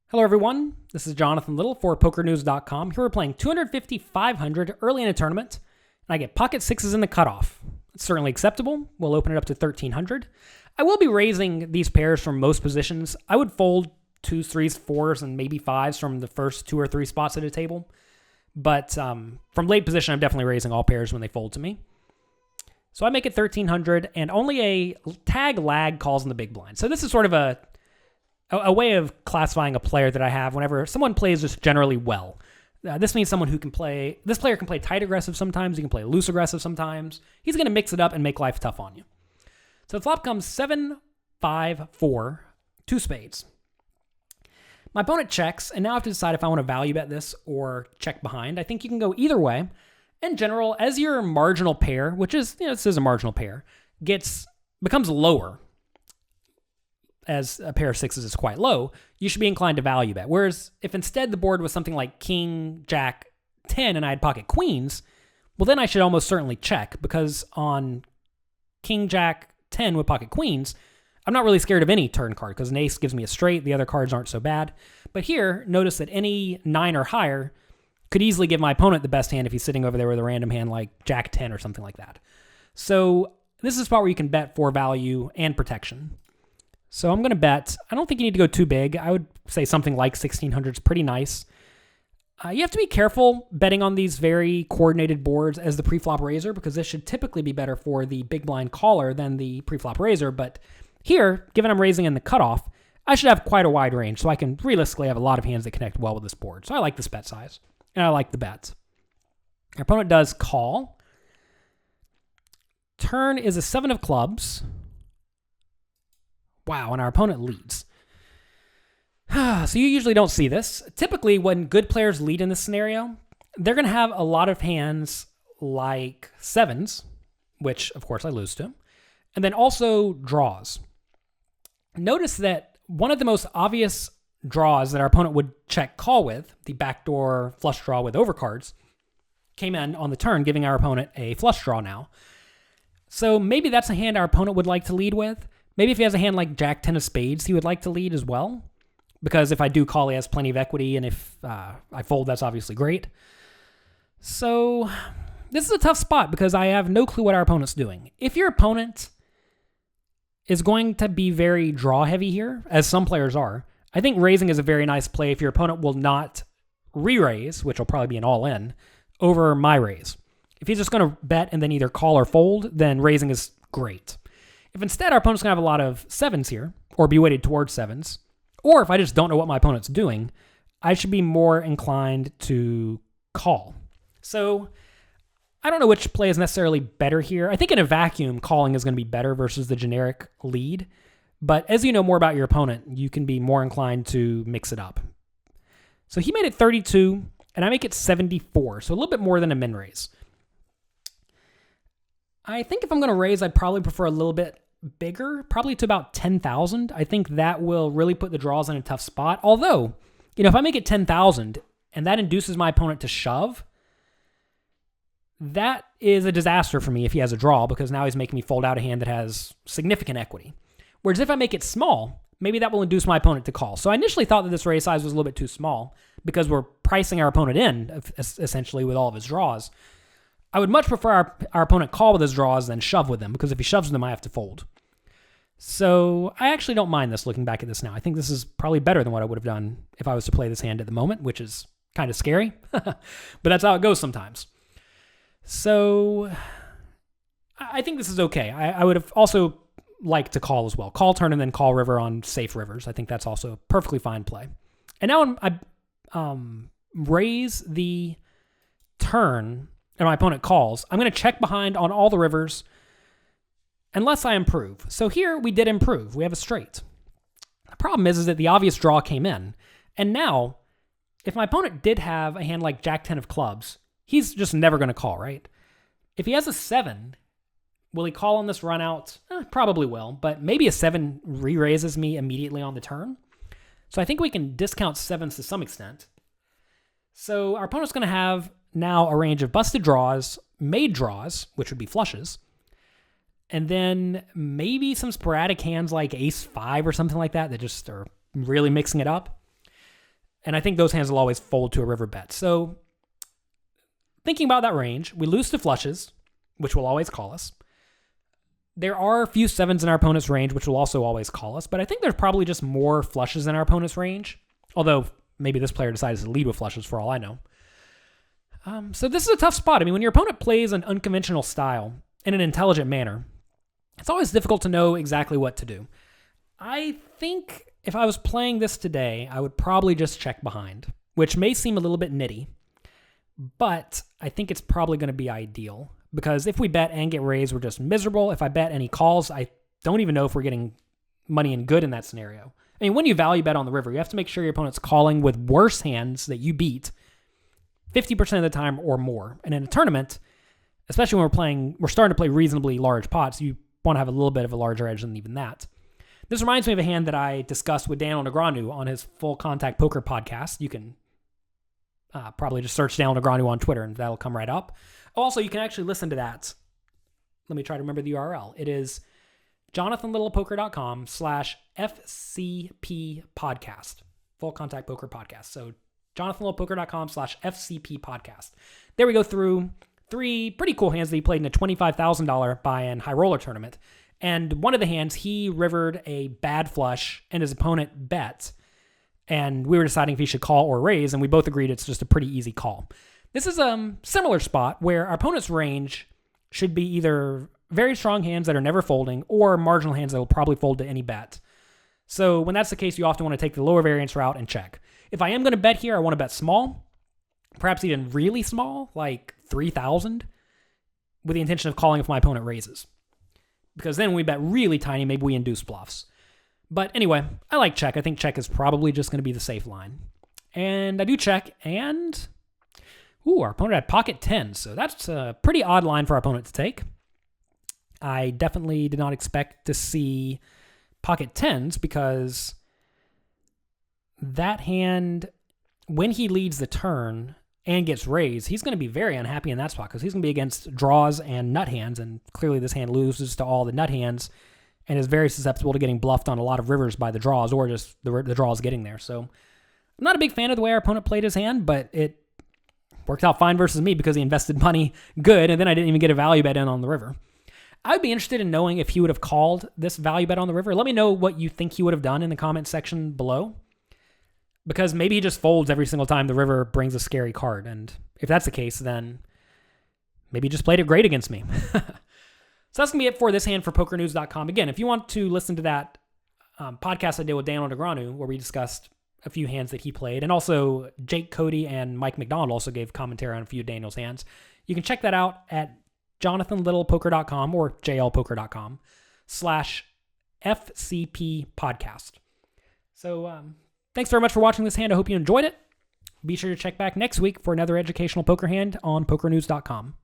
Hello everyone, this is Jonathan Little for PokerNews.com. Here we're playing 250, 500 early in a tournament, and I get pocket sixes in the cutoff. It's certainly acceptable. We'll open it up to 1300. I will be raising these pairs from most positions. I would fold 2s, 3s, 4s, and maybe 5s from the first 2 or 3 spots at a table. But from late position, I'm definitely raising all pairs when they fold to me. So I make it 1300, and only a tag lag calls in the big blind. So this is sort of a way of classifying a player that I have whenever someone plays just generally well. This means someone who can play, this player can play tight aggressive sometimes, he can play loose aggressive sometimes. He's going to mix it up and make life tough on you. So the flop comes 7, 5, 4, 2 spades. My opponent checks, and now I have to decide if I want to value bet this or check behind. I think you can go either way. In general, as your marginal pair, which is, this is a marginal pair, becomes lower, as a pair of sixes is quite low, you should be inclined to value bet. Whereas if instead the board was something like king, jack, 10, and I had pocket queens, well then I should almost certainly check, because on king, jack, 10 with pocket queens, I'm not really scared of any turn card, because an ace gives me a straight, the other cards aren't so bad. But here, notice that any 9 or higher could easily give my opponent the best hand if he's sitting over there with a random hand like jack 10 or something like that. So this is a spot where you can bet for value and protection. So I'm going to bet. I don't think you need to go too big. I would say something like 1600 is pretty nice. You have to be careful betting on these very coordinated boards as the preflop raiser, because this should typically be better for the big blind caller than the preflop raiser. But here, given I'm raising in the cutoff, I should have quite a wide range, so I can realistically have a lot of hands that connect well with this board. So I like this bet size, and I like the bets. Our opponent does call. Turn is a 7 of clubs. Wow, and our opponent leads. So you usually don't see this. Typically, when good players lead in this scenario, they're going to have a lot of hands like 7s, which, of course, I lose to, and then also draws. Notice that one of the most obvious draws that our opponent would check call with, the backdoor flush draw with overcards, came in on the turn, giving our opponent a flush draw now. So maybe that's a hand our opponent would like to lead with. Maybe if he has a hand like jack 10 of spades, he would like to lead as well, because if I do call, he has plenty of equity, and if I fold, that's obviously great. So this is a tough spot because I have no clue what our opponent's doing. If your opponent is going to be very draw heavy here, as some players are, I think raising is a very nice play if your opponent will not re-raise, which will probably be an all-in, over my raise. If he's just going to bet and then either call or fold, then raising is great. If instead our opponent's going to have a lot of 7s here, or be weighted towards 7s, or if I just don't know what my opponent's doing, I should be more inclined to call. So I don't know which play is necessarily better here. I think in a vacuum, calling is going to be better versus the generic lead. But as you know more about your opponent, you can be more inclined to mix it up. So he made it 32, and I make it 74, so a little bit more than a min raise. I think if I'm going to raise, I'd probably prefer a little bit bigger, probably to about 10,000. I think that will really put the draws in a tough spot. Although, if I make it 10,000 and that induces my opponent to shove, that is a disaster for me if he has a draw, because now he's making me fold out a hand that has significant equity. Whereas if I make it small, maybe that will induce my opponent to call. So I initially thought that this raise size was a little bit too small because we're pricing our opponent in, essentially, with all of his draws. I would much prefer our opponent call with his draws than shove with them, because if he shoves them, I have to fold. So I actually don't mind this looking back at this now. I think this is probably better than what I would have done if I was to play this hand at the moment, which is kind of scary. But that's how it goes sometimes. So I think this is okay. I would have also liked to call as well. Call turn and then call river on safe rivers. I think that's also a perfectly fine play. And now I raise the turn and my opponent calls. I'm going to check behind on all the rivers unless I improve. So here we did improve. We have a straight. The problem is that the obvious draw came in. And now, if my opponent did have a hand like jack 10 of clubs, he's just never going to call, right? If he has a 7, will he call on this run out? Probably will, but maybe a 7 re-raises me immediately on the turn. So I think we can discount 7s to some extent. So our opponent's going to have now a range of busted draws, made draws, which would be flushes, and then maybe some sporadic hands like ace 5 or something like that just are really mixing it up. And I think those hands will always fold to a river bet. So thinking about that range, we lose to flushes, which will always call us. There are a few sevens in our opponent's range, which will also always call us, but I think there's probably just more flushes in our opponent's range, although maybe this player decides to lead with flushes for all I know. So this is a tough spot. I mean, when your opponent plays an unconventional style in an intelligent manner, it's always difficult to know exactly what to do. I think if I was playing this today, I would probably just check behind, which may seem a little bit nitty, but I think it's probably going to be ideal. Because if we bet and get raised, we're just miserable. If I bet and he calls, I don't even know if we're getting money in good in that scenario. I mean, when you value bet on the river, you have to make sure your opponent's calling with worse hands that you beat 50% of the time or more. And in a tournament, especially when we're starting to play reasonably large pots, you want to have a little bit of a larger edge than even that. This reminds me of a hand that I discussed with Daniel Negreanu on his Full Contact Poker podcast. You can probably just search Daniel Negreanu on Twitter and that'll come right up. Also, you can actually listen to that. Let me try to remember the URL. It is jonathanlittlepoker.com/FCP podcast. Full Contact Poker Podcast. So jonathanlittlepoker.com/FCP podcast. There we go through 3 pretty cool hands that he played in a $25,000 buy-in high roller tournament. And one of the hands, he rivered a bad flush and his opponent bet. And we were deciding if he should call or raise, and we both agreed it's just a pretty easy call. This is a similar spot where our opponent's range should be either very strong hands that are never folding or marginal hands that will probably fold to any bet. So when that's the case, you often want to take the lower variance route and check. If I am going to bet here, I want to bet small, perhaps even really small, like 3,000, with the intention of calling if my opponent raises. Because then when we bet really tiny, maybe we induce bluffs. But anyway, I like check. I think check is probably just going to be the safe line. And I do check, and our opponent had pocket 10, so that's a pretty odd line for our opponent to take. I definitely did not expect to see pocket 10s because that hand, when he leads the turn and gets raised, he's going to be very unhappy in that spot because he's going to be against draws and nut hands, and clearly this hand loses to all the nut hands and is very susceptible to getting bluffed on a lot of rivers by the draws or just the draws getting there. So I'm not a big fan of the way our opponent played his hand, but it worked out fine versus me because he invested money good, and then I didn't even get a value bet in on the river. I'd be interested in knowing if he would have called this value bet on the river. Let me know what you think he would have done in the comment section below, because maybe he just folds every single time the river brings a scary card, and if that's the case, then maybe he just played it great against me. So that's going to be it for this hand for PokerNews.com. Again, if you want to listen to that podcast I did with Daniel Negreanu, where we discussed a few hands that he played, and also Jake Cody and Mike McDonald also gave commentary on a few of Daniel's hands. You can check that out at jonathanlittlepoker.com or jlpoker.com/FCP podcast. So thanks very much for watching this hand. I hope you enjoyed it. Be sure to check back next week for another educational poker hand on PokerNews.com.